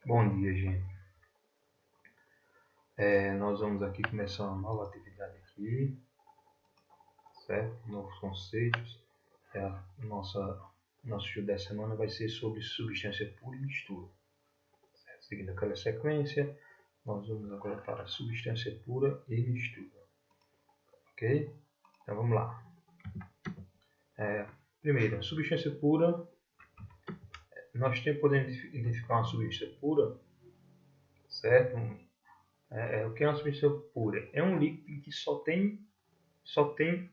Bom dia, gente. Nós vamos aqui começar uma nova atividade aqui, certo? Novos conceitos. Nosso estudo da semana vai ser sobre substância pura e mistura. Certo? Seguindo aquela sequência, nós vamos agora para substância pura e mistura. Ok? Então vamos lá. Primeiro, substância pura. Nós podemos identificar uma substância pura, certo? O que é uma substância pura? É um líquido que só tem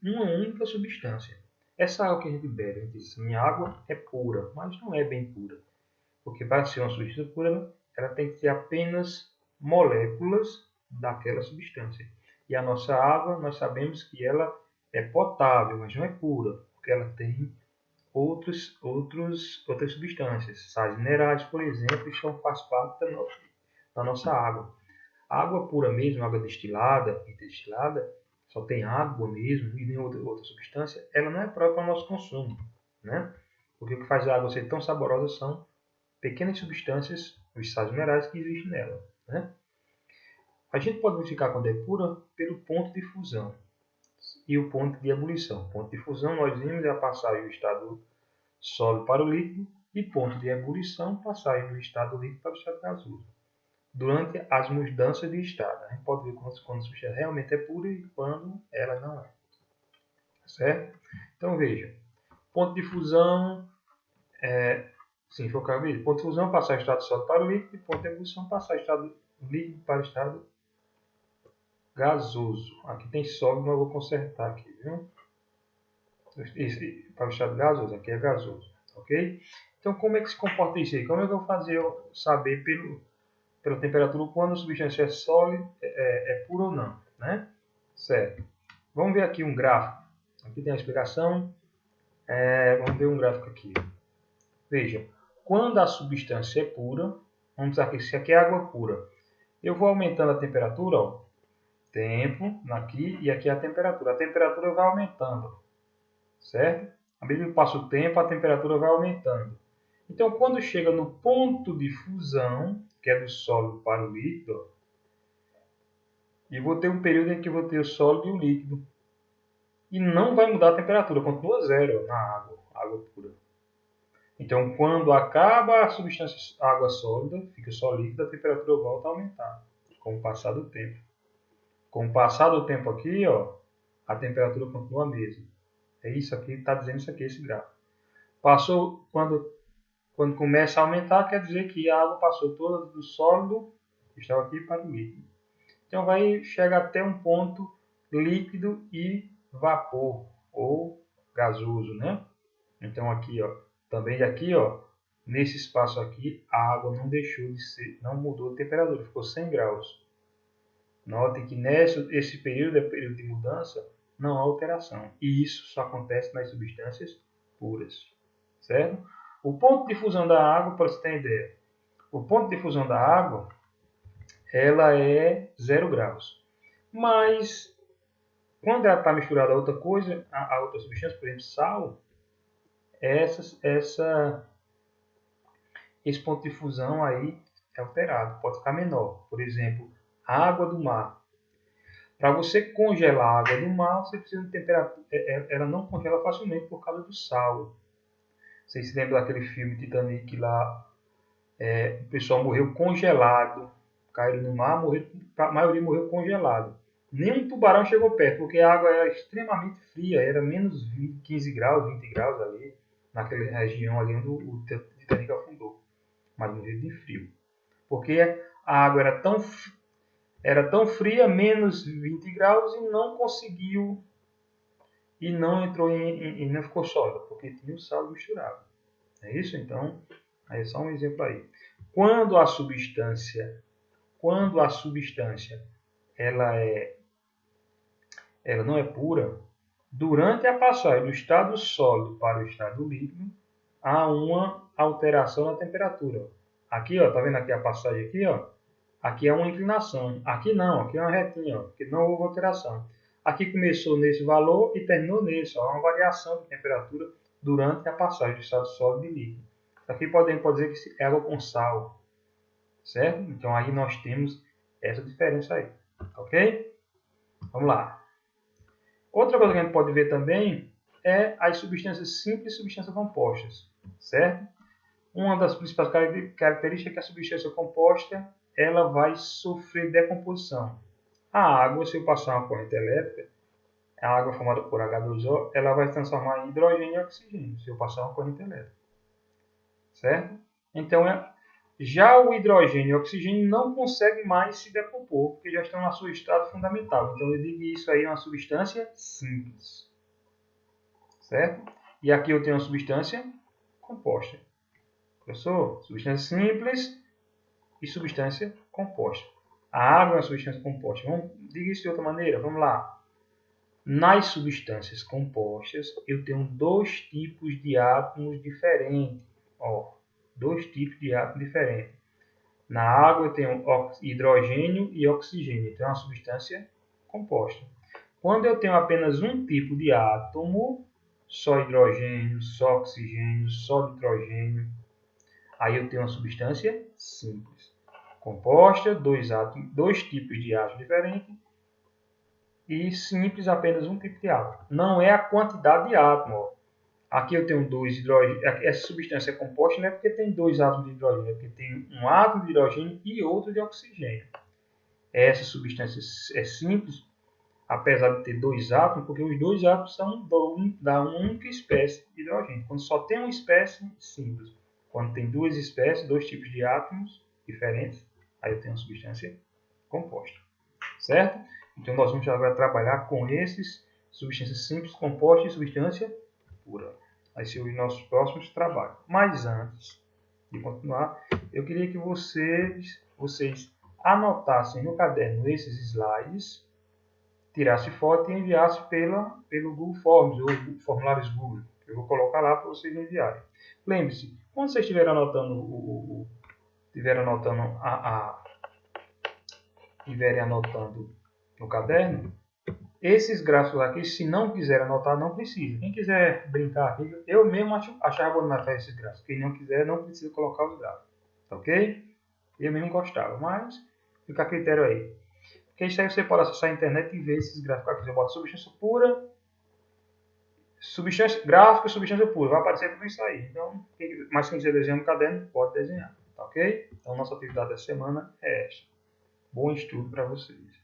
uma única substância. Essa água que a gente bebe, a gente diz, minha água é pura, mas não é bem pura. Porque para ser uma substância pura, ela tem que ter apenas moléculas daquela substância. E a nossa água, nós sabemos que ela é potável, mas não é pura, porque ela tem outras substâncias. Sais minerais, por exemplo, faz parte da nossa água. A água pura mesmo, água destilada e destilada, só tem água mesmo e nenhuma outra substância, ela não é própria ao nosso consumo, né? Porque o que faz a água ser tão saborosa são pequenas substâncias, os sais minerais que existem nela, né? A gente pode verificar quando é pura pelo ponto de fusão e o ponto de ebulição. O ponto de fusão nós vimos é a passagem do estado sólido para o líquido e ponto de ebulição, passagem do estado líquido para o estado gasoso. Durante as mudanças de estado, a gente pode ver quando a substância realmente é pura e quando ela não é. Certo? Então veja, ponto de fusão, ponto de fusão passar do estado sólido para o líquido e ponto de ebulição passar do estado líquido para o estado gasoso. Aqui tem sólido, mas eu vou consertar aqui, viu? Para o estado gasoso, aqui é gasoso, ok? Então como é que se comporta isso aí? Como é que eu vou fazer eu saber pela temperatura quando a substância é sólida, é pura ou não, né? Certo. Vamos ver aqui um gráfico. Aqui tem a explicação. Vamos ver um gráfico aqui. Veja, quando a substância é pura, vamos dizer que isso aqui é água pura. Eu vou aumentando a temperatura, ó, tempo aqui e aqui a temperatura. A temperatura vai aumentando, certo? À medida que passa o tempo, a temperatura vai aumentando. Então, quando chega no ponto de fusão, que é do sólido para o líquido, e vou ter um período em que vou ter o sólido e o líquido. E não vai mudar a temperatura, continua zero na água pura. Então, quando acaba a substância água sólida, fica só líquida, a temperatura volta a aumentar, com o passar do tempo. Com o passar do tempo aqui, ó, a temperatura continua a mesma. É isso aqui, está dizendo isso aqui, esse gráfico. Passou, quando começa a aumentar, quer dizer que a água passou toda do sólido, que estava aqui, para o líquido. Então, vai chegar até um ponto líquido e vapor, ou gasoso, né? Então, aqui, ó, também aqui, ó, nesse espaço aqui, a água não deixou de ser, não mudou de temperatura, ficou 100 graus. Notem que esse período é período de mudança, não há alteração. E isso só acontece nas substâncias puras, certo? O ponto de fusão da água, para você ter ideia, o ponto de fusão da água, ela é 0 graus. Mas, quando ela está misturada a outra coisa, a outra substância, por exemplo, sal, esse ponto de fusão aí é alterado, pode ficar menor. Por exemplo, a água do mar. Para você congelar a água do mar, você precisa de temperatura. Ela não congela facilmente por causa do sal. Vocês se lembram daquele filme Titanic lá? O pessoal morreu congelado. Caíram no mar, a maioria morreu congelado. Nenhum tubarão chegou perto, porque a água era extremamente fria, era menos 15 graus, 20 graus ali, naquela região ali onde o Titanic afundou. Mas morreu de frio. Porque a água era tão fria, menos 20 graus, e não conseguiu, e não entrou e não ficou sólida, porque tinha o sal misturado. É isso? Então, aí é só um exemplo aí. Quando a substância ela não é pura, durante a passagem do estado sólido para o estado líquido, há uma alteração na temperatura. Aqui, ó, tá vendo aqui a passagem aqui, ó? Aqui é uma inclinação. Aqui não, aqui é uma retinha, ó, porque não houve alteração. Aqui começou nesse valor e terminou nesse, ó, uma variação de temperatura durante a passagem do estado sólido e líquido. Aqui podemos dizer que é água com sal, certo? Então aí nós temos essa diferença aí, ok? Vamos lá. Outra coisa que a gente pode ver também é as substâncias simples e substâncias compostas, certo? Uma das principais características é que a substância composta ela vai sofrer decomposição. A água, se eu passar uma corrente elétrica, a água formada por H2O, ela vai se transformar em hidrogênio e oxigênio, se eu passar uma corrente elétrica, certo? Então, já o hidrogênio e o oxigênio não conseguem mais se decompor, porque já estão no seu estado fundamental. Então, eu digo que isso aí é uma substância simples, certo? E aqui eu tenho uma substância composta. Professor, substância simples e substância composta. A água é uma substância composta. Diga isso de outra maneira. Vamos lá. Nas substâncias compostas, eu tenho dois tipos de átomos diferentes. Ó, dois tipos de átomos diferentes. Na água eu tenho hidrogênio e oxigênio. Então é uma substância composta. Quando eu tenho apenas um tipo de átomo, só hidrogênio, só oxigênio, só nitrogênio, aí eu tenho uma substância simples. Composta, dois tipos de átomos diferentes, e simples apenas um tipo de átomo. Não é a quantidade de átomos. Aqui eu tenho dois hidrogênios. Essa substância é composta não é porque tem dois átomos de hidrogênio, é porque tem um átomo de hidrogênio e outro de oxigênio. Essa substância é simples, apesar de ter dois átomos, porque os dois átomos são da uma única espécie de hidrogênio. Quando só tem uma espécie, simples. Quando tem duas espécies, dois tipos de átomos diferentes, aí eu tenho uma substância composta. Certo? Então nós vamos agora trabalhar com esses substâncias simples, compostas e substância pura. Vai ser os nossos próximos trabalhos. Mas antes de continuar, eu queria que vocês anotassem no caderno esses slides, tirassem foto e enviassem pelo Google Forms ou formulários Google. Eu vou colocar lá para vocês enviarem. Lembre-se, quando vocês estiverem anotando estiverem anotando no caderno, esses gráficos aqui, se não quiser anotar, não precisa. Quem quiser brincar aqui, eu mesmo achava bom anotar esses gráficos. Quem não quiser, não precisa colocar os gráficos. Ok? Eu mesmo gostava, mas fica a critério aí. Porque isso aí você pode acessar a internet e ver esses gráficos aqui. Você bota substância pura, substância gráfica e substância pura. Vai aparecer tudo isso aí. Então, mas quem quiser desenhar no caderno, pode desenhar. Ok? Então, nossa atividade dessa semana é esta. Bom estudo para vocês.